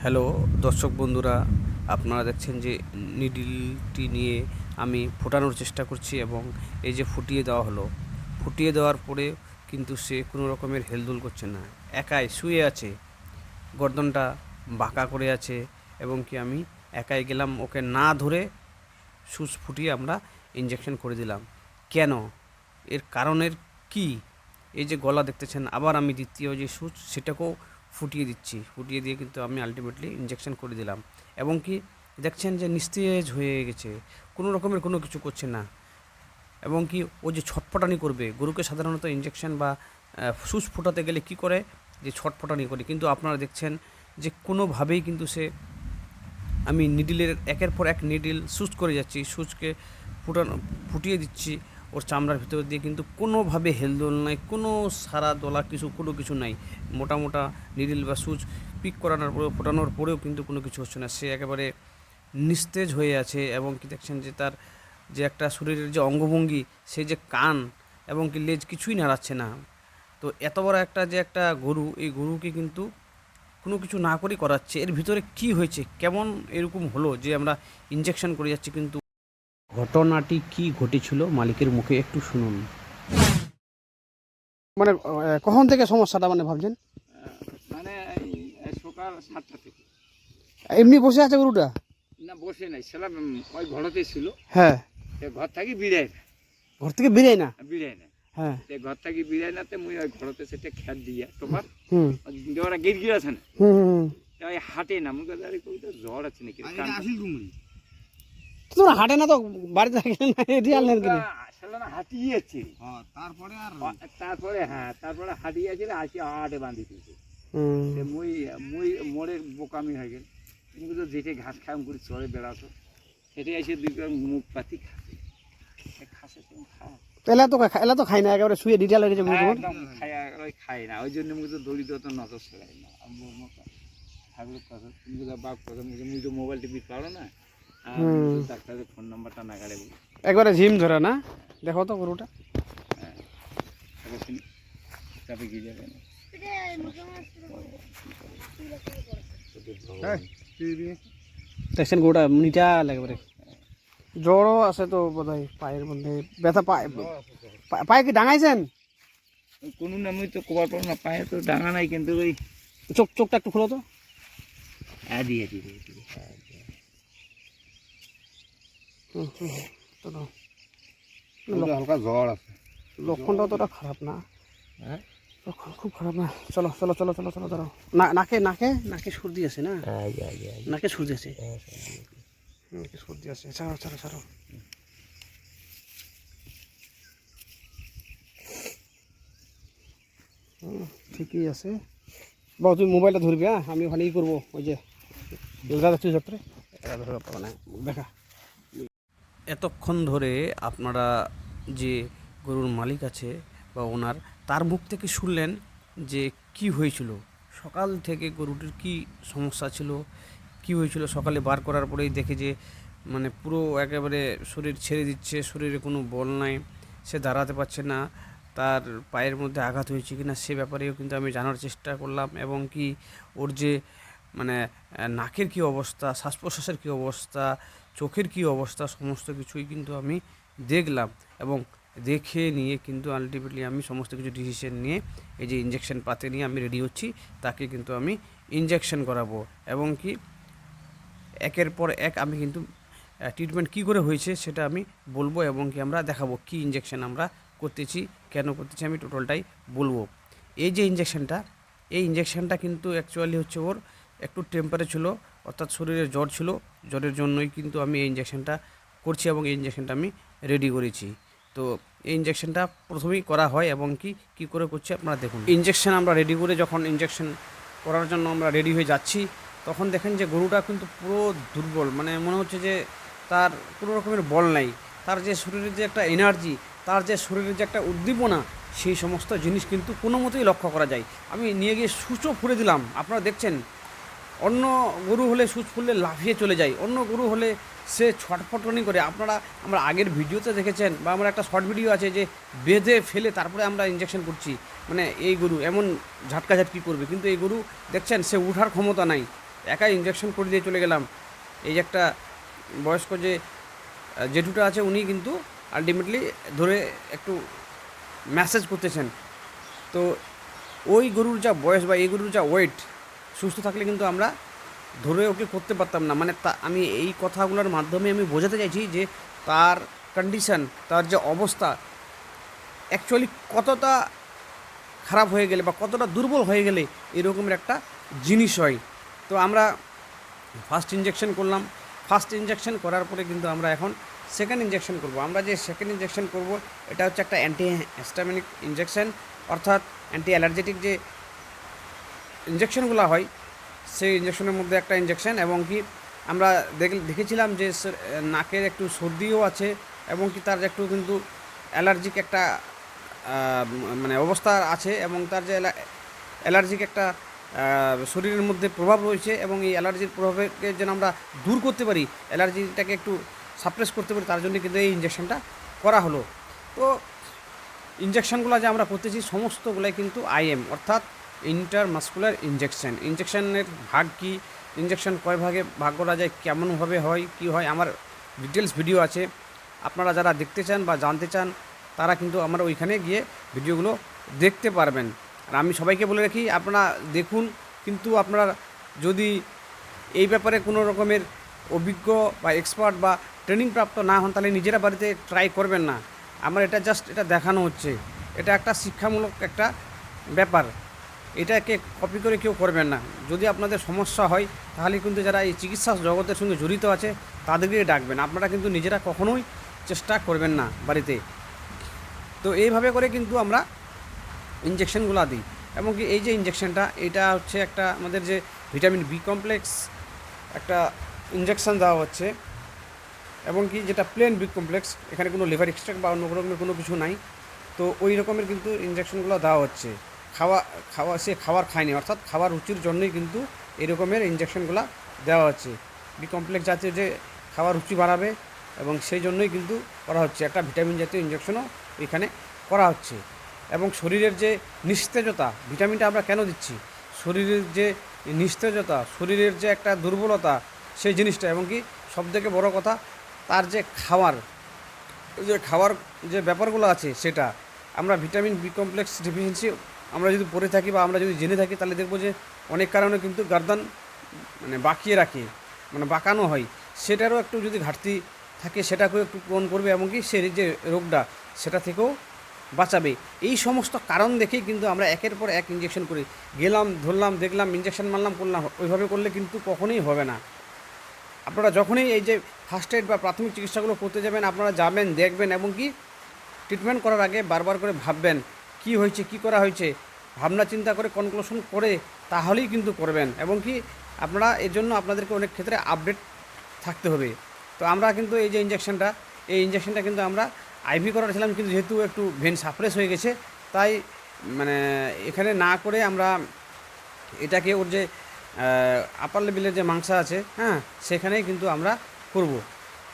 Hello দর্শক বন্ধুরা, আপনারা দেখছেন যে নিডিলটি নিয়ে আমি ফোটানোর চেষ্টা করছি এবং এই যে ফুটিয়ে দেওয়া হলো, ফুটিয়ে দেওয়ার পরে কিন্তু সে কোনো রকমের হেলদোল করছে না, একাই শুয়ে আছে, গর্দনটা বাঁকা করে আছে এবং কি আমি একাই গেলাম, ওকে না ধরে সুচ ফুটিয়ে আমরা ইঞ্জেকশন করে দিলাম। কেন? এর কারণের কি? এই যে গলা দেখতেছেন, আবার আমি দ্বিতীয় যে সুচ সেটাকেও ফুটিয়ে দিচ্ছি, ফুটিয়ে দিয়ে কিন্তু আমি আলটিমেটলি ইঞ্জেকশন করে দিলাম এবং কি দেখছেন যে নিস্তেজ হয়ে গেছে, কোনো রকমের কোনো কিছু করছে না এবং কি ও যে ছটফটানি করবে, গরুকে সাধারণত ইঞ্জেকশন বা সুচ ফোটাতে গেলে কি করে, যে ছটফটানি করে, কিন্তু আপনারা দেখছেন যে কোনোভাবেই কিন্তু সে, আমি নিডিলের একের পর এক নিডিল সুচ করে যাচ্ছি, সুচকে ফুটিয়ে দিচ্ছি ওর চামড়ার ভিতর দিয়ে, কিন্তু কোনোভাবে হেলদোল নাই, কোনো সারা দলা কিছু, কোনো কিছু নাই। মোটা মোটা নিডিল বা সুচ পিক করানোর পরেও, ফোটানোর পরেও কিন্তু কোনো কিছু হচ্ছে না, সে একেবারে নিস্তেজ হয়ে আছে এবং কি দেখছেন যে তার যে একটা শরীরের যে অঙ্গভঙ্গি, সেই যে কান এবং কি লেজ কিছুই নাড়াচ্ছে না। তো এত বড় একটা যে একটা গরু, এই গরুকে কিন্তু কোনো কিছু না করেই করাচ্ছে, এর ভিতরে কি হয়েছে, কেমন এরকম হলো যে আমরা ইঞ্জেকশন করে যাচ্ছি? কিন্তু ঘটনাটি কি ঘটেছিল মালিকের মুখে একটু শুনুন। মানে কখন থেকে সমস্যাটা মানে ভাবছেন? মানে এই সকাল 7টা থেকে। এমনি বসে আছে গরুটা? না, বসে নাই, ছিলাম ওই ঘরতে ছিল। হ্যাঁ। ঘর থাকি বিড়াই না, ঘর থেকে বেরোয় না? বিড়াই না। হ্যাঁ। ঘর থাকি বিড়াই নাতে মুই ওই ঘরতে সেটা খেত দিয়া তোমার হুম ওরা গিরগির আছে না, হুম হুম। ওই হাটে না, মুখে দাঁড়িয়ে কবিতা জ্বর আছে নাকি তোমরা হাঁটে না তো বাড়িতে থাকলে না, এটি আনলেন কিনা? আসলে না হাঁটিয়েছি, তারপরে হাঁটিয়েছিল, আসি হাটে বাঁধি দিয়েছে। মুই মুই মোড়ে বোকামি হয়ে গেল, কিন্তু তো যেটা ঘাস খাম করে চড়ে বেড়াতো, সেটাই এসে দুই মুখ পাতি খাসে খাসে তুমি খাও। এলা তো খাই না, একেবারে শুয়ে ডিটেল হয়ে গেছে গরু। একদম খাই না, ওই জন্য মুই তো দরিদ্র তো নজর সেলাই না। ঠাকুরের কথা তুমি তো বাপ কথা, মুই তো মোবাইল টিভি পারো না, আর ডাক্তারের ফোন নাম্বারটা না গাড়ে বলি একবারে ঝিম ধরে না। দেখো তো গরুটা। হ্যাঁ, চাপে গিয়ে যাবে না। দেখছেন গরুটা নিটা একেবারে জ্বরও আছে তো বোধহয়, পায়ের মধ্যে ব্যথা, পায়ে কি ডাঙাইছেন? কোনো নামই তো কবার পাবো না, পায়ে তো ডাঙা নাই, কিন্তু ওই চোখটা একটু খোলো তো। দিয়ে হালকা জ্বর আছে, লক্ষণটা অতটা খারাপ না। হ্যাঁ লক্ষণ খুব খারাপ না। চলো চলো চলো চলো চলো ধরো। নাকে নাকে নাকে সর্দি আছে না? নাকে সর্দি আছে, নাকে সর্দি আছে। ছাড়ো ছাড়ো ছাড়ো। ঠিকই আছে। বাবু তুমি মোবাইলটা ধরবি, হ্যাঁ আমি ওখানে ই করবো, ওই যে যাত্রে মানে দেখা। এতক্ষণ ধরে আপনারা যে গরুর মালিক আছে বা ওনার, তার মুখ থেকে শুনলেন যে কি হয়েছিল, সকাল থেকে গরুটির কি সমস্যা ছিল, কি হয়েছিল। সকালে বার করার পরেই দেখে যে মানে পুরো একেবারে শরীর ছেড়ে দিচ্ছে, শরীরে কোনো বল নাই, সে দাঁড়াতে পারছে না, তার পায়ের মধ্যে আঘাত হয়েছে কিনা সে ব্যাপারেও কিন্তু আমি জানার চেষ্টা করলাম এবং কি ওর যে মানে নাকের কি অবস্থা, শ্বাস প্রশ্বাসের কী অবস্থা, চোখের কি অবস্থা, সমস্ত কিছুই কিন্তু আমি দেখলাম এবং দেখে নিয়ে কিন্তু আলটিমেটলি আমি সমস্ত কিছু ডিসিশন নিয়ে এই যে ইঞ্জেকশন পাতে নিয়ে আমি রেডি হচ্ছি, তাকে কিন্তু আমি ইঞ্জেকশন করাবো এবং কি একের পর এক আমি কিন্তু ট্রিটমেন্ট কী করে হয়েছে সেটা আমি বলবো এবং কি আমরা দেখাবো কি ইঞ্জেকশন আমরা করতেছি, কেন করতেছি, আমি টোটালটাই বলবো। এই যে ইঞ্জেকশনটা, এই ইঞ্জেকশনটা কিন্তু অ্যাকচুয়ালি হচ্ছে ওর একটু টেম্পারেচার ছিল, অর্থাৎ শরীরে জ্বর ছিল, জ্বরের জন্যই কিন্তু আমি এই ইঞ্জেকশনটা করছি এবং এই ইঞ্জেকশনটা আমি রেডি করেছি। তো এই ইঞ্জেকশনটা প্রথমেই করা হয় এবং কি করে করছি আপনারা দেখুন। ইঞ্জেকশন আমরা রেডি করে যখন ইঞ্জেকশন করার জন্য আমরা রেডি হয়ে যাচ্ছি, তখন দেখেন যে গরুটা কিন্তু পুরো দুর্বল, মানে মনে হচ্ছে যে তার কোনো রকমের বল নাই, তার যে শরীরের যে একটা এনার্জি, তার যে শরীরের যে একটা উদ্দীপনা, সেই সমস্ত জিনিস কিন্তু কোনো মতেই লক্ষ্য করা যায়। আমি নিয়ে গিয়ে সুচও ফুলে দিলাম, আপনারা দেখছেন। অন্য গরু হলে সুচ ফুললে লাফিয়ে চলে যায়, অন্য গরু হলে সে ছটফটনি করে। আপনারা আমরা আগের ভিডিওতে দেখেছেন বা আমার একটা শর্ট ভিডিও আছে যে বেঁধে ফেলে তারপরে আমরা ইঞ্জেকশন করছি, মানে এই গরু এমন ঝাটকাঝাটকি করবে, কিন্তু এই গরু দেখছেন সে উঠার ক্ষমতা নাই, একাই ইঞ্জেকশন করে দিয়ে চলে গেলাম। এই যে একটা বয়স্ক যে জেঠুটা আছে উনি কিন্তু আলটিমেটলি ধরে একটু ম্যাসেজ করতেছেন। তো ওই গরুর যা বয়স বা এই গরুর যা ওয়েট, সুস্থ থাকলে কিন্তু আমরা ধরে ওকে করতে পারতাম না। মানে আমি এই কথাগুলোর মাধ্যমে আমি বোঝাতে চাইছি যে তার কন্ডিশন, তার যে অবস্থা অ্যাকচুয়ালি কতটা খারাপ হয়ে গেলে বা কতটা দুর্বল হয়ে গেলে এরকমের একটা জিনিস হয়। তো আমরা ফার্স্ট ইঞ্জেকশন করলাম। ফার্স্ট ইঞ্জেকশন করার পরে কিন্তু আমরা এখন সেকেন্ড ইঞ্জেকশন করব। আমরা যে সেকেন্ড ইঞ্জেকশন করব এটা হচ্ছে একটা অ্যান্টি হিস্টামিনিক ইঞ্জেকশন, অর্থাৎ অ্যান্টি অ্যালার্জেটিক যে ইঞ্জেকশনগুলো হয় সেই ইঞ্জেকশনের মধ্যে একটা ইঞ্জেকশন। এবং কি আমরা দেখেছিলাম যে নাকের একটু সর্দিও আছে এবং কি তার একটু কিন্তু অ্যালার্জিক একটা মানে অবস্থা আছে, এবং তার যে অ্যালার্জিক একটা শরীরের মধ্যে প্রভাব রয়েছে, এবং এই অ্যালার্জির প্রভাবকে যেন আমরা দূর করতে পারি, অ্যালার্জিটাকে একটু সাপ্রেস করতে পারি, তার জন্য কিন্তু এই ইঞ্জেকশনটা করা হলো। তো ইঞ্জেকশনগুলো যে আমরা করতেছি সমস্তগুলাই কিন্তু আইএম, অর্থাৎ ইন্টারমাসকুলার ইঞ্জেকশন। ইঞ্জেকশনের ভাগ কী, ইঞ্জেকশন কয় ভাগে ভাগ করা যায়, কেমনভাবে হয়, কি হয়, আমার ডিটেলস ভিডিও আছে। আপনারা যারা দেখতে চান বা জানতে চান তারা কিন্তু আমরা ওইখানে গিয়ে ভিডিওগুলো দেখতে পারবেন। আর আমি সবাইকে বলে রাখি, আপনারা দেখুন, কিন্তু আপনারা যদি এই ব্যাপারে কোনো রকমের অভিজ্ঞ বা এক্সপার্ট বা ট্রেনিং প্রাপ্ত না হন তাহলে নিজেরা বাড়িতে ট্রাই করবেন না। আমার এটা জাস্ট এটা দেখানো হচ্ছে, এটা একটা শিক্ষামূলক একটা ব্যাপার, এটাকে কপি করে কেউ করবেন না। যদি আপনাদের সমস্যা হয় তাহলে কিন্তু যারা এই চিকিৎসা জগতের সঙ্গে জড়িত আছে তাদেরকে ডাকবেন, আপনারা কিন্তু নিজেরা কখনোই চেষ্টা করবেন না বাড়িতে। তো এইভাবে করে কিন্তু আমরা ইঞ্জেকশনগুলো দিই। এবং কি এই যে ইঞ্জেকশনটা, এটা হচ্ছে একটা আমাদের যে ভিটামিন বি কমপ্লেক্স একটা ইঞ্জেকশন দেওয়া হচ্ছে, এবং কি যেটা প্লেন বি কমপ্লেক্স, এখানে কোনো লিভার এক্সট্রাক্ট বা অন্য রকমের কোনো কিছু নাই। তো ওই রকমের কিন্তু ইঞ্জেকশনগুলো দেওয়া হচ্ছে। সে খাবার খায়নি, অর্থাৎ খাবার রুচির জন্যই কিন্তু এই রকমের ইঞ্জেকশনগুলো দেওয়া হচ্ছে। বি কমপ্লেক্স জাতীয় যে খাবার রুচি বাড়াবে, এবং সেই জন্যই কিন্তু করা হচ্ছে। একটা ভিটামিন জাতীয় ইঞ্জেকশনও এখানে করা হচ্ছে। এবং শরীরের যে নিস্তেজতা, ভিটামিনটা আমরা কেন দিচ্ছি, শরীরের যে নিস্তেজতা, শরীরের যে একটা দুর্বলতা, সেই জিনিসটা, এবং কি সবথেকে বড় কথা তার যে খাওয়ার যে ব্যাপারগুলো আছে, সেটা আমরা ভিটামিন বি কমপ্লেক্স ডেফিসিয়েন্সি আমরা যদি পড়ে থাকি বা আমরা যদি জেনে থাকি তাহলে দেখবো যে অনেক কারণে কিন্তু গর্দান মানে বাঁকিয়ে রাখে, মানে বাঁকানো হয়, সেটারও একটু যদি ঘাটতি থাকে সেটাকেও একটু পূরণ করবে, এবং কি সে যে রোগটা সেটা থেকেও বাঁচাবে। এই সমস্ত কারণ দেখেই কিন্তু আমরা একের পর এক ইঞ্জেকশন করি, গেলাম ধরলাম দেখলাম ইঞ্জেকশন মারলাম করলাম, ওইভাবে করলে কিন্তু কখনোই হবে না। আপনারা যখনই এই যে ফার্স্ট এড বা প্রাথমিক চিকিৎসাগুলো করতে যাবেন, আপনারা যাবেন, দেখবেন, এবং কি ট্রিটমেন্ট করার আগে বারবার করে ভাববেন কি হয়েছে, কি করা হয়েছে, ভাবনা চিন্তা করে কনক্লুশন করে তাহলেই কিন্তু করবেন। এবং কি আপনারা এর জন্য আপনাদেরকে অনেক ক্ষেত্রে আপডেট থাকতে হবে। তো আমরা কিন্তু এই যে ইঞ্জেকশনটা কিন্তু আমরা আইভি করাছিলাম, কিন্তু যেহেতু একটু ভেন সাপ্রেস হয়ে গেছে, তাই মানে এখানে না করে আমরা এটাকে ওর যে আপার লেভেলের যে মাংস আছে, হ্যাঁ, সেখানেই কিন্তু আমরা করব।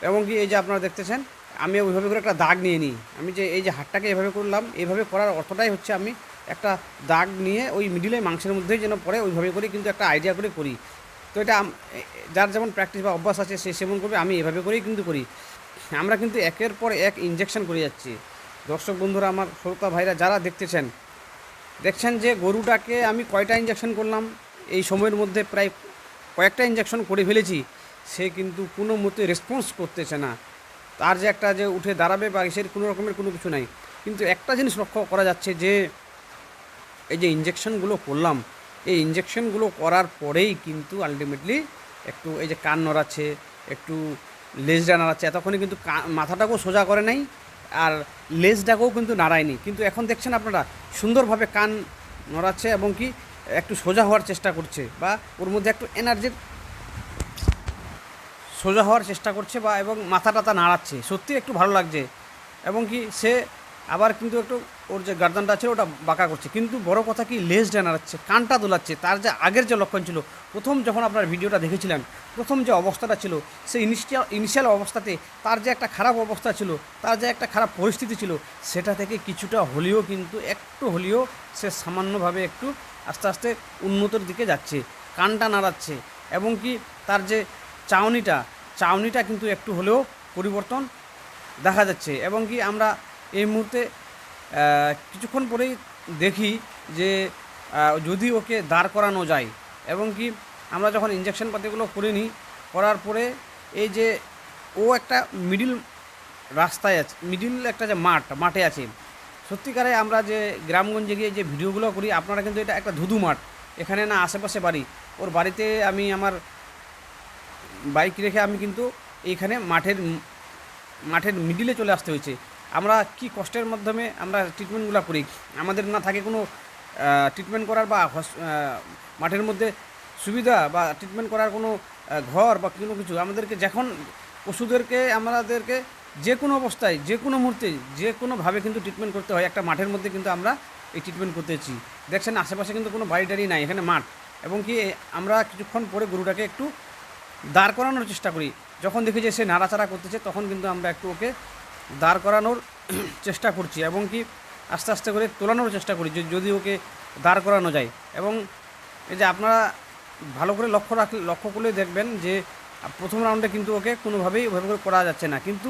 এবং কি এই যে আপনারা দেখতেছেন আমি ওইভাবে করে একটা দাগ নিয়ে নিই। আমি যে এই যে হাতটাকে এভাবে করলাম, এইভাবে করার অর্থটাই হচ্ছে আমি একটা দাগ নিয়ে ওই মিডিলে মাংসের মধ্যেই যেন পড়ে, ওইভাবে করে কিন্তু একটা আইডিয়া করে করি। তো এটা যার যেমন প্র্যাকটিস বা অভ্যাস আছে সে সেমন করবে, আমি এভাবে করেই কিন্তু করি। আমরা কিন্তু একের পর এক ইঞ্জেকশন করে যাচ্ছি। দর্শক বন্ধুরা, আমার শ্রোতা ভাইরা যারা দেখছেন যে গরুটাকে আমি কয়টা ইঞ্জেকশন করলাম, এই সময়ের মধ্যে প্রায় কয়েকটা ইঞ্জেকশন করে ফেলেছি, সে কিন্তু কোনো মতে রেসপন্স করতেছে না। তার যে একটা যে উঠে দাঁড়াবে বা সে কোনো রকমের কোনো কিছু নাই। কিন্তু একটা জিনিস লক্ষ্য করা যাচ্ছে যে এই যে ইঞ্জেকশনগুলো করলাম, এই ইঞ্জেকশনগুলো করার পরেই কিন্তু আলটিমেটলি একটু এই যে কান নড়াচ্ছে, একটু লেজটা নাড়াচ্ছে, এতক্ষণে কিন্তু মাথাটাকেও সোজা করে নাই আর লেজটাকেও কিন্তু নাড়ায়নি। কিন্তু এখন দেখছেন আপনারা সুন্দরভাবে কান নড়াচ্ছে এবং কি একটু সোজা হওয়ার চেষ্টা করছে, বা ওর মধ্যে একটু এনার্জির সোজা হওয়ার চেষ্টা করছে, বা এবং মাথা টাথা নাড়াচ্ছে, সত্যি একটু ভালো লাগছে। এবং কি সে আবার কিন্তু একটু ওর যে গার্দানটা আছে ওটা বাঁকা করছে, কিন্তু বড় কথা কি লেজটা নাড়াচ্ছে, কানটা দোলাচ্ছে। তার যে আগের যে লক্ষণ ছিল, প্রথম যখন আপনার ভিডিওটা দেখেছিলেন, প্রথম যে অবস্থাটা ছিল, সেই ইনিশিয়াল অবস্থাতে তার যে একটা খারাপ অবস্থা ছিল, তার যে একটা খারাপ পরিস্থিতি ছিল, সেটা থেকে কিছুটা হলেও কিন্তু একটু হলেও সে সামান্যভাবে একটু আস্তে আস্তে উন্নতির দিকে যাচ্ছে, কানটা নাড়াচ্ছে। এবং কি তার যে চাউনিটা কিন্তু একটু হলেও পরিবর্তন দেখা যাচ্ছে। এবং কি আমরা এই মুহূর্তে কিছুক্ষণ পরেই দেখি যে যদি ওকে দাঁড় করানো যায়, এবং কি আমরা যখন ইঞ্জেকশন পাতিগুলো করে নিই, করার পরে এই যে ও একটা মিডিল রাস্তায় আছে, মিডিল একটা যে মাঠে আছে। সত্যিকারে আমরা যে গ্রামগঞ্জে গিয়ে যে ভিডিওগুলো করি, আপনারা কিন্তু এটা একটা ধুধু মাঠ, এখানে না আশেপাশে বাড়ি। ওর বাড়িতে আমি আমার বাইক রেখে আমি কিন্তু এইখানে মাঠের মিডিলে চলে আসতে হয়েছে। আমরা কি কষ্টের মাধ্যমে আমরা ট্রিটমেন্টগুলো করি, আমাদের না থাকে কোনো ট্রিটমেন্ট করার বা মাঠের মধ্যে সুবিধা বা ট্রিটমেন্ট করার কোনো ঘর বা কোনো কিছু। আমাদেরকে যখন আমাদেরকে যে কোনো অবস্থায়, যে কোনো মুহূর্তে, যে কোনোভাবে কিন্তু ট্রিটমেন্ট করতে হয়। একটা মাঠের মধ্যে কিন্তু আমরা এই ট্রিটমেন্ট করতেছি। দেখছেন আশেপাশে কিন্তু কোনো বাড়ি টাড়ি নাই, এখানে মাঠ। এবং কি আমরা কিছুক্ষণ পরে গরুটাকে একটু দাঁড় করানোর চেষ্টা করি। যখন দেখি যে সে নাড়াচাড়া করতেছে, তখন কিন্তু আমরা একটু ওকে দাঁড় করানোর চেষ্টা করছি, এবং কি আস্তে আস্তে করে তোলানোর চেষ্টা করি যদি ওকে দাঁড় করানো যায়। এবং এই যে আপনারা ভালো করে লক্ষ্য করলে দেখবেন যে প্রথম রাউন্ডে কিন্তু ওকে কোনোভাবেই ওইভাবে করে করা যাচ্ছে না। কিন্তু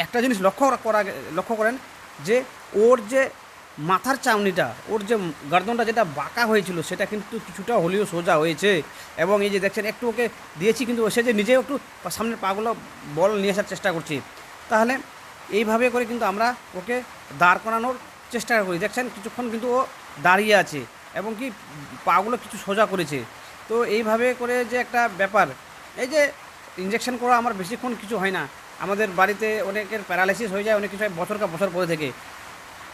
একটা জিনিস লক্ষ্য করেন যে ওর যে মাথার চাউনিটা, ওর যে গর্দনটা যেটা বাঁকা হয়েছিল, সেটা কিন্তু কিছুটা হলেও সোজা হয়েছে। এবং এই যে দেখছেন একটু ওকে দিয়েছি, কিন্তু সে যে নিজেও একটু সামনের পাগুলো বল নিয়ে আসার চেষ্টা করছি। তাহলে এইভাবে করে কিন্তু আমরা ওকে দাঁড় করানোর চেষ্টা করি। দেখছেন কিছুক্ষণ কিন্তু ও দাঁড়িয়ে আছে এবং কি পাগুলো কিছু সোজা করেছে। তো এইভাবে করে যে একটা ব্যাপার, এই যে ইঞ্জেকশন করা আমার বেশিক্ষণ কিছু হয় না। আমাদের বাড়িতে অনেকের প্যারালাইসিস হয়ে যায়, অনেক কিছু হয় বছর পরে থেকে,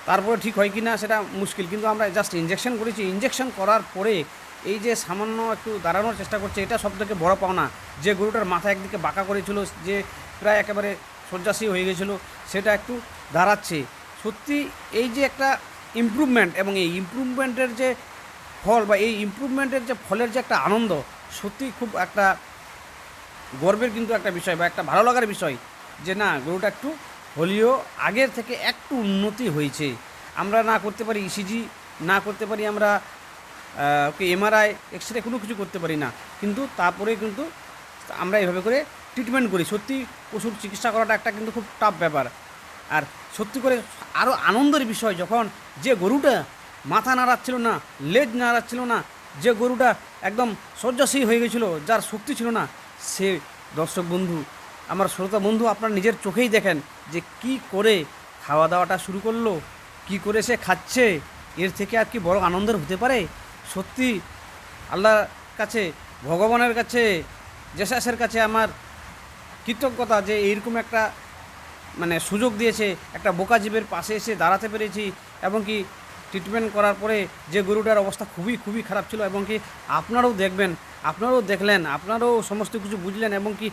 তারপরে ঠিক হয় কি না সেটা মুশকিল। কিন্তু আমরা জাস্ট ইঞ্জেকশন করেছি, ইঞ্জেকশন করার পরে এই যে সামান্য একটু দাঁড়ানোর চেষ্টা করছে, এটা সবথেকে বড় পাওনা। যে গরুটার মাথা একদিকে বাঁকা করেছিল, যে প্রায় একেবারে শয্যাশায়ী হয়ে গেছিল, সেটা একটু দাঁড়াচ্ছে। সত্যি এই যে একটা ইমপ্রুভমেন্ট, এবং এই ইমপ্রুভমেন্টের যে ফল বা এই ইমপ্রুভমেন্টের যে ফলের যে একটা আনন্দ, সত্যি খুব একটা গর্বের কিন্তু একটা বিষয় বা একটা ভালো লাগার বিষয়, যে না গরুটা একটু হলেও আগের থেকে একটু উন্নতি হয়েছে। আমরা না করতে পারি ইসিজি, না করতে পারি আমরা ওকে এমআরআই, এক্সরে, কোনো কিছু করতে পারি না, কিন্তু তারপরে কিন্তু আমরা এভাবে করে ট্রিটমেন্ট করি। সত্যি পশুর চিকিৎসা করাটা একটা কিন্তু খুব টাফ ব্যাপার। আর সত্যি করে আরও আনন্দের বিষয়, যখন যে গরুটা মাথা নাড়াচ্ছিল না, লেজ নাড়াচ্ছিল না, যে গরুটা একদম শয্যাশায়ী হয়ে গেছিলো, যার শক্তি ছিল না, সে দর্শক বন্ধু, আমার শ্রোতা বন্ধু, আপনারা নিজের চোখেই দেখেন যে কি করে খাওয়া দাওয়াটা শুরু করলো, কি করে সে খাচ্ছে। এর থেকে আর কি বড় আনন্দের হতে পারে? সত্যি আল্লাহর কাছে, ভগবানের কাছে, জেসাসের কাছে আমার কৃতজ্ঞতা যে এইরকম একটা সুযোগ দিয়েছে, একটা বোকা জীবের পাশে এসে দাঁড়াতে পেরেছি। এবং কি ট্রিটমেন্ট করার পরে যে গরুটার অবস্থা খুবই খুবই খারাপ ছিল, এবং কি আপনারাও দেখলেন, আপনারাও সমস্ত কিছু বুঝলেন, এবং কি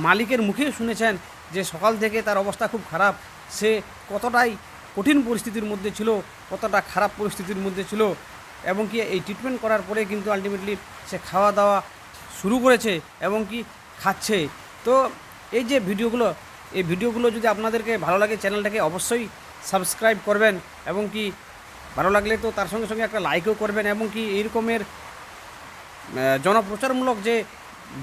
মালিকের মুখে শুনেছেন যে সকাল থেকে তার অবস্থা খুব খারাপ, সে কতটাই কঠিন পরিস্থিতির মধ্যে ছিল, কতটা খারাপ পরিস্থিতির মধ্যে ছিল। এবং কি এই ট্রিটমেন্ট করার পরে কিন্তু আলটিমেটলি সে খাওয়া দাওয়া শুরু করেছে এবং কি খাচ্ছে। তো এই যে ভিডিওগুলো যদি আপনাদেরকে ভালো লাগে, চ্যানেলটাকে অবশ্যই সাবস্ক্রাইব করবেন, এবং কি ভালো লাগলে তো তার সঙ্গে সঙ্গে একটা লাইকও করবেন। এবং কি এই রকমের জনপ্রচারমূলক যে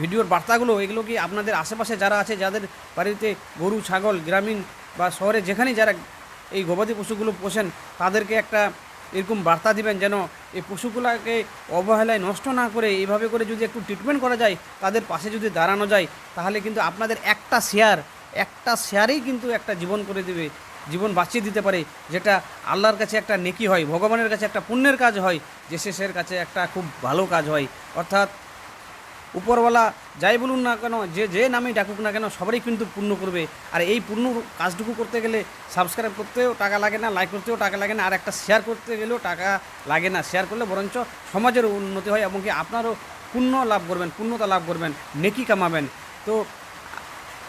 ভিডিওর বার্তাগুলো, এগুলো কি আপনাদের আশেপাশে যারা আছে, যাদের বাড়িতে গরু ছাগল, গ্রামীণ বা শহরে যেখানেই যারা এই গবাদি পশুগুলো পোষেন, তাদেরকে একটা এরকম বার্তা দিবেন, যেন এই পশুগুলোকে অবহেলায় নষ্ট না করে এইভাবে করে যদি একটু ট্রিটমেন্ট করা যায়, তাদের পাশে যদি দাঁড়ানো যায়, তাহলে কিন্তু আপনাদের একটা শেয়ারেই কিন্তু একটা জীবন বাঁচিয়ে দিতে পারে, যেটা আল্লাহর কাছে একটা নেকি হয়, ভগবানের কাছে একটা পুণ্যের কাজ হয়, জেসাসের কাছে একটা খুব ভালো কাজ হয়। অর্থাৎ উপরওয়ালা যাই বলুন না কেন, যে নামেই ডাকুক না কেন, সবারই কিন্তু পুণ্য করবে। আর এই পুণ্য কাজটুকু করতে গেলে সাবস্ক্রাইব করতেও টাকা লাগে না, লাইক করতেও টাকা লাগে না, আর একটা শেয়ার করতে গেলেও টাকা লাগে না। শেয়ার করলে বরঞ্চ সমাজের উন্নতি হয়, এবং কি আপনারও পুণ্যতা লাভ করবেন, নেকি কামাবেন। তো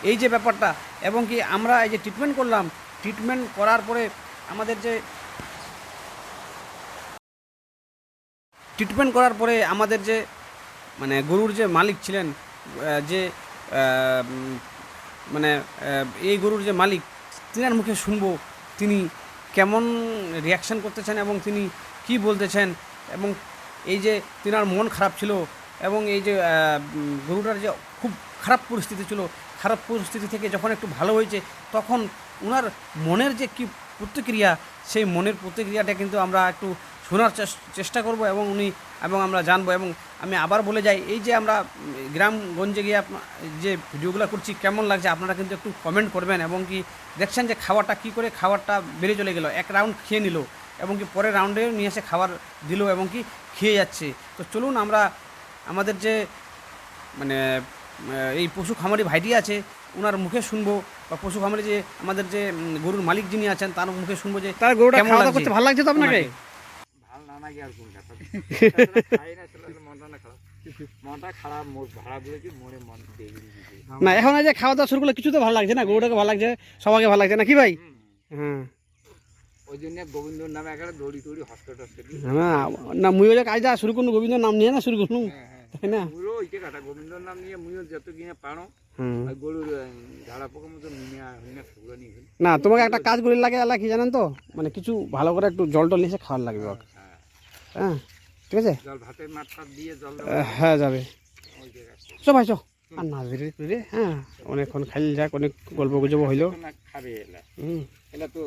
এই যে ব্যাপারটা, এবং কি আমরা এই যে ট্রিটমেন্ট করলাম, ট্রিটমেন্ট করার পরে আমাদের যে গরুর যে মালিক ছিলেন, যে এই গরুর যে মালিক, তিনার মুখে শুনবো তিনি কেমন রিয়াকশান করতেছেন এবং তিনি কি বলতেছেন। এবং এই যে তিনার মন খারাপ ছিল, এবং এই যে গরুটার যে খুব খারাপ পরিস্থিতি ছিল, খারাপ পরিস্থিতি থেকে যখন একটু ভালো হয়েছে তখন ওনার মনের যে কি প্রতিক্রিয়া, সেই মনের প্রতিক্রিয়াটা কিন্তু আমরা একটু শোনার চেষ্টা করব এবং আমরা জানবো। এবং আমি আবার বলে যাই, এই যে আমরা গ্রামগঞ্জে গিয়ে যে ভিডিওগুলো করছি কেমন লাগছে আপনারা কিন্তু একটু কমেন্ট করবেন। এবং কি দেখছেন যে খাবারটা কী করে খাবারটা বেড়ে চলে গেল, এক রাউন্ড খেয়ে নিল এবং কি পরের রাউন্ডে নিয়ে এসে খাবার দিল এবং কি খেয়ে যাচ্ছে। তো চলুন আমরা আমাদের যে মানে এই পশু খামারি ভাইটি আছে ওনার মুখে শুনবো, বা পশু খামারি যে আমাদের যে গরুর মালিক যিনি আছেন তার মুখে শুনবো যে তার গরুটা কেমন খাওয়া দাওয়া লাগছে করতে ভালো লাগছে তো আপনাকে? ওনাকে। ভাল না নাকি আর কোন কথা খাই না ছিল মনটা খারাপ মোর ভাড়া বলে কি মনে মন দেখে দিয়েছে। না এখন এই যে খাওয়া দাওয়া শুরু করলে কিছু তো ভালো লাগছে না, গরুটাকে ভালো লাগছে, সবাইকে ভালো লাগছে না কি ভাই? হ্যাঁ ওই জন্য গোবিন্দর নামে একটা দড়ি টড়ি হসপিটাল না না মুইও যে কাজটা শুরু করুন গোবিন্দর নাম নিয়ে না শুরু করুন, তাই না? পুরো ওইটা কাটা গোবিন্দর নাম নিয়ে মুইও যত কিনে পারো ওই গরুর ঝাড়া পোকার মতো নিয়ে হইনা সেগুলো নিয়ে গেল। না তোমাকে একটা কাজ করে লাগে আলা কি জানেন তো, মানে কিছু ভালো করে একটু জল টল নিয়ে খাওয়ার লাগবে ওকে। হ্যাঁ ঠিক আছে, জল ভাতের মাঠটা দিয়ে জল হ্যাঁ যাবে। ওই জায়গায় চো ভাই চো আর না রে হ্যাঁ অনেকক্ষণ খাইলে যাক, অনেক গল্প গুজব হইলো। না খাবে এলা হুম এলা তো